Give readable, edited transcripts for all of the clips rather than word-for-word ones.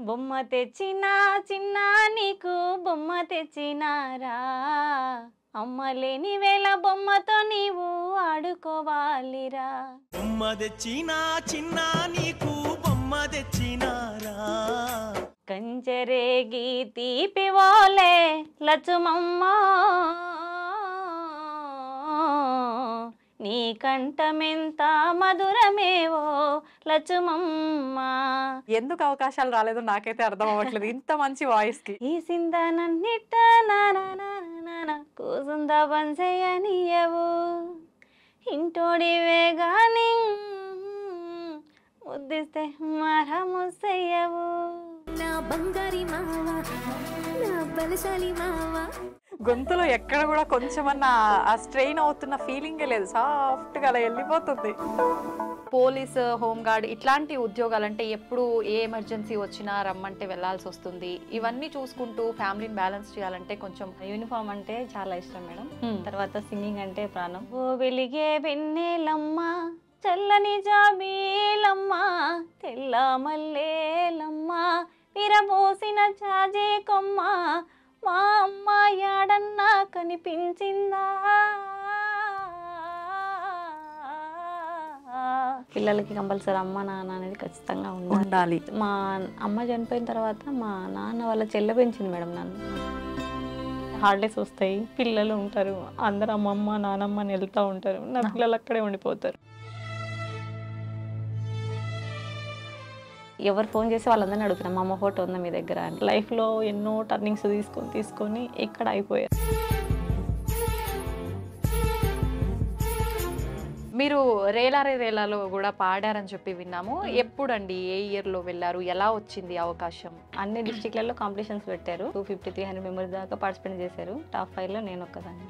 బొమ్మ తెచ్చినా చిన్న నీకు బొమ్మ తెచ్చినారా, అమ్మ లేని వేళ బొమ్మతో నీవు ఆడుకోవాలిరా. బొమ్మ తెచ్చినా చిన్న నీకు బొమ్మ తెచ్చినారా, కంచెరేగి తీపివోలే లచ్చుమమ్మ, నీ కంఠమెంత మధురమేవో లచ్చుమమ్మ. ఎందుకు అవకాశాలు రాలేదో నాకైతే అర్థం అవ్వట్లేదు ఇంత మంచి వాయిస్ కి. ఈ సిందనన్నిట కూసుంద పంచయ్యనియవు, ఇంటోడివే గాని ముద్దిస్తే మరముసయ్యవు. నా బంగారి మావా, నా బలశాలి మావా. గొంతులో ఎక్కడ కూడా కొంచెమన్నా ఆ స్ట్రెయిన్ అవుతున్న ఫీలింగే లేదు, సాఫ్ట్ గా అలా వెళ్ళిపోతుంది. పోలీస్, హోమ్ గార్డ్ ఇట్లాంటి ఉద్యోగాలంటే ఎప్పుడు ఏ ఎమర్జెన్సీ వచ్చినా రమ్మంటే వెళ్లాల్సి వస్తుంది. ఇవన్నీ చూసుకుంటూ ఫ్యామిలీని బ్యాలెన్స్ చేయాలంటే కొంచెం. యూనిఫామ్ అంటే చాలా ఇష్టం మేడం. తర్వాత సింగింగ్ అంటే ప్రాణం. ఓ వెలిగే వెన్నెలమ్మ, చల్లని జాబీలమ్మ, తెల్ల మల్లేలమ్మ, విరబోసిన చాజే కొమ్మ, మా అమ్మ యాడన్నా కనిపించిందా. పిల్లలకి కంపల్సరీ అమ్మ నాన్న అనేది ఖచ్చితంగా ఉండాలి. మా అమ్మ చనిపోయిన తర్వాత మా నాన్న వాళ్ళ చెల్లె పెంచింది మేడం నన్ను. హాలిడేస్ వస్తాయి, పిల్లలు ఉంటారు, అందరు అమ్మమ్మ నానమ్మ అని వెళ్తూ ఉంటారు, నా పిల్లలు అక్కడే ఉండిపోతారు. ఎవరు ఫోన్ చేసి వాళ్ళందరినీ అడుగుతున్నాం, మా అమ్మ ఫోటో ఉందా మీ దగ్గర అని. లైఫ్లో ఎన్నో టర్నింగ్స్ తీసుకొని ఇక్కడ అయిపోయారు. మీరు రేలారే రేలాలో కూడా పాడారని చెప్పి విన్నాము. ఎప్పుడండి, ఏ ఇయర్ లో వెళ్ళారు, ఎలా వచ్చింది అవకాశం? అన్ని డిస్ట్రిక్ట్లలో కాంపిటీషన్స్ పెట్టారు. 250-300 మెంబర్స్ దాకా పార్టిసిపేట్ చేశారు. టాప్ 5లో నేను ఒక్కదాన్ని.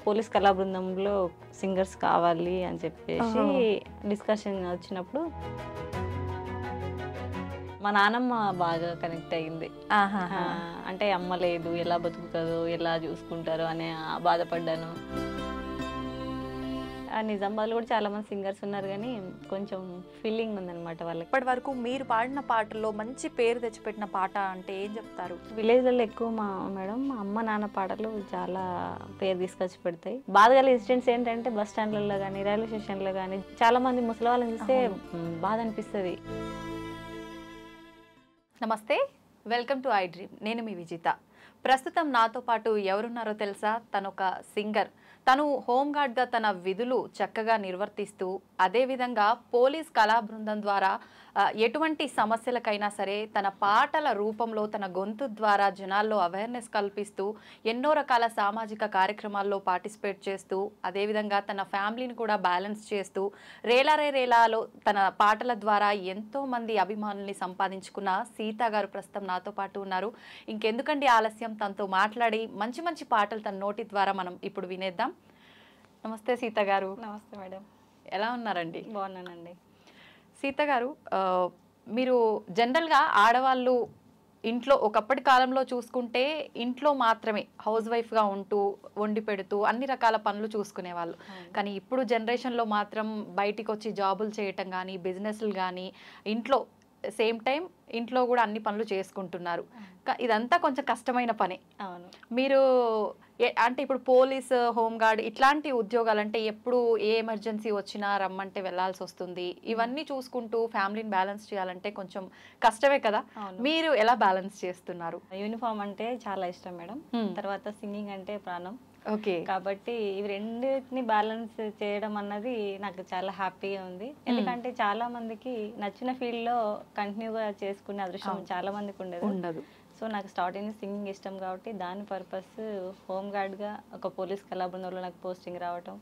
పోలీస్ కళా బృందంలో సింగర్స్ కావాలి అని చెప్పేసి డిస్కషన్ వచ్చినప్పుడు మా నాన్నమ్మ బాగా కనెక్ట్ అయ్యింది. అంటే అమ్మ లేదు, ఎలా బతుకుతుందో ఎలా చూసుకుంటారో అని బాధపడ్డాను. నిజామాబాద్లో కూడా చాలా మంది సింగర్స్ ఉన్నారు, కానీ కొంచెం ఫీలింగ్ ఉందన్నమాట వాళ్ళకి. ఇప్పటి వరకు మీరు పాడిన పాటల్లో మంచి పేరు తెచ్చిపెట్టిన పాట అంటే ఏం చెప్తారు? విలేజ్లలో ఎక్కువ మేడం మా అమ్మ నాన్న పాటలు చాలా పేరు తీసుకొచ్చి పెడతాయి. బాధ గల ఇన్సిడెంట్స్ ఏంటంటే బస్ స్టాండ్లలో కానీ రైల్వే స్టేషన్లో కానీ చాలా మంది ముసలి వాళ్ళని చూస్తే బాధ అనిపిస్తుంది. నమస్తే, వెల్కమ్ టు ఐ డ్రీమ్. నేను మీ విజిత. ప్రస్తుతం నాతో పాటు ఎవరున్నారో తెలుసా? తను ఒక సింగర్. తను హోంగార్డ్గా తన విధులు చక్కగా నిర్వర్తిస్తూ, అదేవిధంగా పోలీస్ కళా బృందం ద్వారా ఎటువంటి సమస్యలకైనా సరే తన పాటల రూపంలో, తన గొంతు ద్వారా జనాల్లో అవేర్నెస్ కల్పిస్తూ, ఎన్నో రకాల సామాజిక కార్యక్రమాల్లో పార్టిసిపేట్ చేస్తూ, అదేవిధంగా తన ఫ్యామిలీని కూడా బ్యాలెన్స్ చేస్తూ, రేలారే రేలాలో తన పాటల ద్వారా ఎంతోమంది అభిమానుల్ని సంపాదించుకున్న సీత గారు ప్రస్తుతం నాతో పాటు ఉన్నారు. ఇంకెందుకండి ఆలస్యం, తనతో మాట్లాడి మంచి మంచి పాటలు తన నోటి ద్వారా మనం ఇప్పుడు వినేద్దాం. నమస్తే సీత గారు. నమస్తే మేడం. ఎలా ఉన్నారండి? బాగున్నానండి. సీత గారు, మీరు జనరల్గా ఆడవాళ్ళు ఇంట్లో ఒకప్పటి కాలంలో చూసుకుంటే ఇంట్లో మాత్రమే హౌస్ వైఫ్గా ఉంటూ వండి పెడుతూ అన్ని రకాల పనులు చూసుకునేవాళ్ళు. కానీ ఇప్పుడు జనరేషన్లో మాత్రం బయటికి వచ్చి జాబులు చేయటం కానీ, బిజినెస్లు కానీ, ఇంట్లో సేమ్ టైం ఇంట్లో కూడా అన్ని పనులు చేసుకుంటున్నారు. ఇదంతా కొంచెం కష్టమైన పనే. అవును. మీరు అంటే ఇప్పుడు పోలీస్, హోంగార్డ్ ఇట్లాంటి ఉద్యోగాలంటే ఎప్పుడు ఏ ఎమర్జెన్సీ వచ్చినా రమ్మంటే వెళ్లాల్సి వస్తుంది. ఇవన్నీ చూసుకుంటూ ఫ్యామిలీని బ్యాలెన్స్ చేయాలంటే కొంచెం కష్టమే కదా. మీరు ఎలా బ్యాలెన్స్ చేస్తున్నారు? యూనిఫామ్ అంటే చాలా ఇష్టం మేడం. తర్వాత సింగింగ్ అంటే ప్రాణం. ఓకే. కాబట్టి ఇవి రెండింటిని బ్యాలెన్స్ చేయడం అన్నది నాకు చాలా హ్యాపీగా ఉంది. ఎందుకంటే చాలా మందికి నచ్చిన ఫీల్డ్ లో కంటిన్యూగా చేసుకునే అదృష్టం చాలా మందికి ఉండదు. సో నాకు స్టార్టింగ్ సింగింగ్ ఇష్టం కాబట్టి దాని పర్పస్ హోమ్ గార్డ్ గా ఒక పోలీస్ కళా బృందంలో నాకు పోస్టింగ్ రావటం,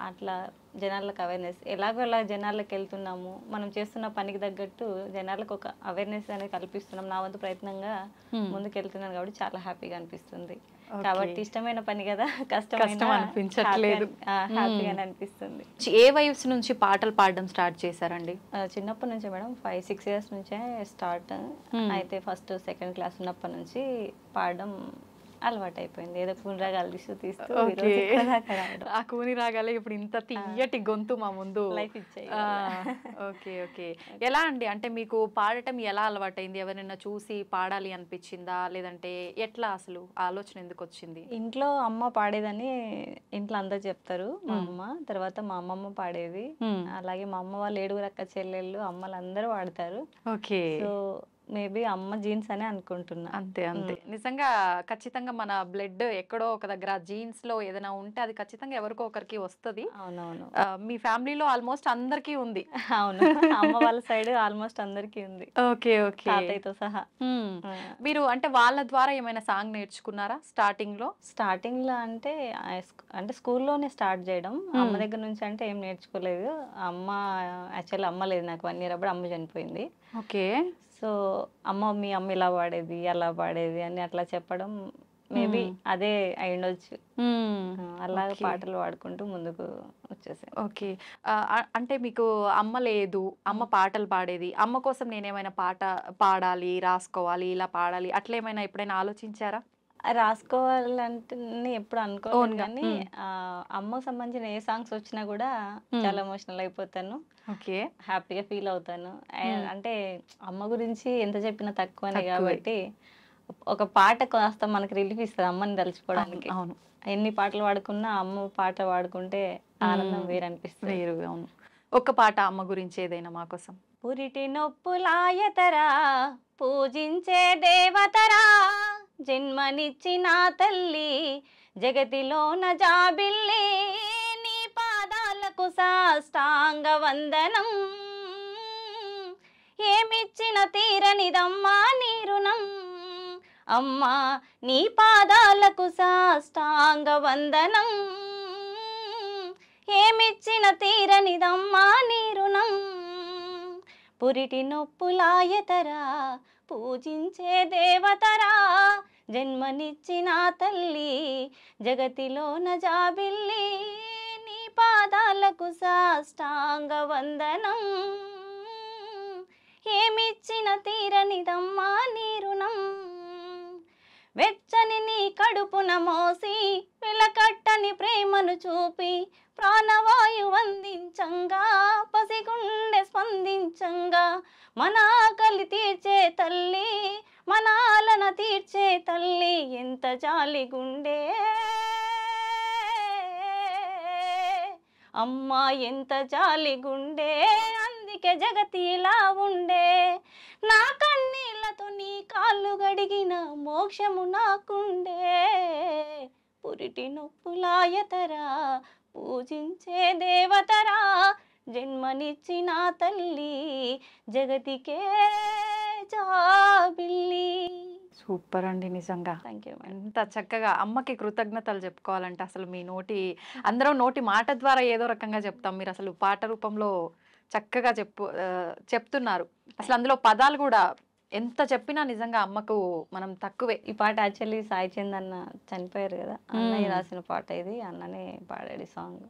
అట్లా జనాలకు అవేర్నెస్, ఎలాగో ఎలా జనాలకు వెళ్తున్నాము, మనం చేస్తున్న పనికి తగ్గట్టు జనాలకు ఒక అవేర్నెస్ అనేది కల్పిస్తున్నాం. నా వంతు ప్రయత్నంగా ముందుకు వెళ్తున్నాను కాబట్టి చాలా హ్యాపీగా అనిపిస్తుంది. కాబట్టి ఇష్టమైన పని కదా, కష్టం అనిపించట్లేదు, హ్యాపీగానే అనిపిస్తుంది. ఏ వయసు నుంచి పాటలు పాడడం స్టార్ట్ చేశారండి? చిన్నప్పటి నుంచే మేడం, 5-6 ఇయర్స్ నుంచే స్టార్ట్. అయితే ఫస్ట్ సెకండ్ క్లాస్ ఉన్నప్పటి నుంచి పాడడం అలవాటు అయిపోయింది. ఏదో కూని రాగాలు తీస్తూ ఓకే. ఈరోజు ఇక్కడ దాకా రావడం. ఆ కూని రాగాలే ఇప్పుడు ఇంత తీయటి గొంతు మా ముందు లైఫ్ ఇచ్చాయి ఆ, ఓకే ఓకే. ఎలా అండి, అంటే మీకు పాడటం ఎలా అలవాటైంది? ఎవరైనా చూసి పాడాలి అనిపించిందా, లేదంటే ఎట్లా అసలు ఆలోచన ఎందుకు వచ్చింది? ఇంట్లో అమ్మ పాడేదని ఇంట్లో అందరు చెప్తారు. మా అమ్మ తర్వాత మా అమ్మమ్మ పాడేది. అలాగే మా అమ్మ వాళ్ళు 7 అక్క చెల్లెళ్ళు అమ్మలు అందరూ పాడతారు. ఓకే. సో మేబీ అమ్మ జీన్స్ అనే అనుకుంటున్నా. అంతే అంతే. నిజంగా ఖచ్చితంగా మన బ్లడ్ ఎక్కడో ఒక దగ్గర జీన్స్ లో ఏదైనా ఉంటే అది ఖచ్చితంగా ఎవరికో ఒకరికి వస్తుంది. అవునవును. మీ ఫ్యామిలీలో ఆల్మోస్ట్ అందరికీ ఉంది. అవును. అమ్మ వాళ్ళ సైడ్ ఆల్మోస్ట్ అందరికీ ఉంది, ఓకే ఓకే. తాతయ్యతో సహా. మీరు అంటే వాళ్ళ ద్వారా ఏమైనా సాంగ్ నేర్చుకున్నారా స్టార్టింగ్ లో? స్టార్టింగ్ లో అంటే అంటే స్కూల్లోనే స్టార్ట్ చేయడం. అమ్మ దగ్గర నుంచి అంటే ఏం నేర్చుకోలేదు. అమ్మ యాక్చువల్లీ అమ్మ లేదు నాకు 1 year అప్పుడు అమ్మ చనిపోయింది. ఓకే. సో మీ అమ్మ ఇలా పాడేది అలా పాడేది అని అట్లా చెప్పడం మేబీ అదే అయి ఉండొచ్చు. అలా పాటలు పాడుకుంటూ ముందుకు వచ్చేసాను. ఓకే. అంటే మీకు అమ్మ లేదు, అమ్మ పాటలు పాడేది, అమ్మ కోసం నేనేమైనా పాట పాడాలి, రాసుకోవాలి, ఇలా పాడాలి అట్లా ఏమైనా ఎప్పుడైనా ఆలోచించారా? రాసుకోవాలంటే ఎప్పుడు అనుకోను, కానీ అమ్మకు సంబంధించిన ఏ సాంగ్స్ వచ్చినా కూడా చాలా ఎమోషనల్ అయిపోతాను. ఓకే. హ్యాపీగా ఫీల్ అవుతాను. అంటే అమ్మ గురించి ఎంత చెప్పినా తక్కువనే కాబట్టి ఒక పాట కాస్త మనకి రిలీఫ్ ఇస్తుంది అమ్మని తలుచుకోవడానికి. అవును. ఎన్ని పాటలు పాడుకున్నా అమ్మ పాట పాడుకుంటే ఆనందం వేరు అనిపిస్తుంది. వేరు. అవును. ఒక్క పాట అమ్మ గురించి ఏదైనా మా కోసం. పురిటి నొప్పులాయతరా పూజించే దేవతరా, జన్మనిచ్చిన తల్లి జగతిలోన జాబిల్లి, నీ పాదాలకు సాష్టాంగ వందనం, ఏమిచ్చిన తీరనిదమ్మా నీ రుణం, అమ్మా నీ పాదాలకు సాష్టాంగ వందనం, ఏమిచ్చిన తీరనిదమ్మా నీ రుణం, పురిటి నొప్పులాయతరా పూజించే దేవతరా, జన్మనిచ్చిన తల్లి జగతిలోన జాబిల్లి, నీ పాదాలకు సాష్టాంగ వందనం, ఏమిచ్చిన తీరనిదమ్మా నీ రుణం, వెచ్చని నీ కడుపున మోసి వెలకట్టని ప్రేమను చూపి ప్రాణవాయు వందించంగా, పసిగుండె స్పందించంగా, మన ఆకలి తీర్చే తల్లి మన ఆలన తీర్చే తల్లి, ఎంత జాలి గుండె అమ్మా ఎంత జాలి గుండె, అందుకే జగతి ఇలా ఉండే, నా కన్నీళ్లతో నీ కాళ్ళు గడిగిన మోక్షము నాకుండే, పురిటి నొప్పులాయతరా పూజించే దేవతరా, జన్మనిచ్చిన తల్లి జగతికే జాబిల్లి. సూపర్ అండి. నిజంగా థ్యాంక్ యూ. ఎంత చక్కగా అమ్మకి కృతజ్ఞతలు చెప్పుకోవాలంటే అసలు మీ అందరం నోటి మాట ద్వారా ఏదో రకంగా చెప్తాం, మీరు అసలు పాట రూపంలో చక్కగా చెప్తున్నారు. అసలు అందులో పదాలు కూడా ఎంత చెప్పినా నిజంగా అమ్మకు మనం తక్కువే. ఈ పాట యాక్చువల్లీ సాయి చంద్ అన్న చనిపోయారు కదా, అన్నయ్య రాసిన పాట ఇది. అన్ననే పాడాడు ఈ సాంగ్.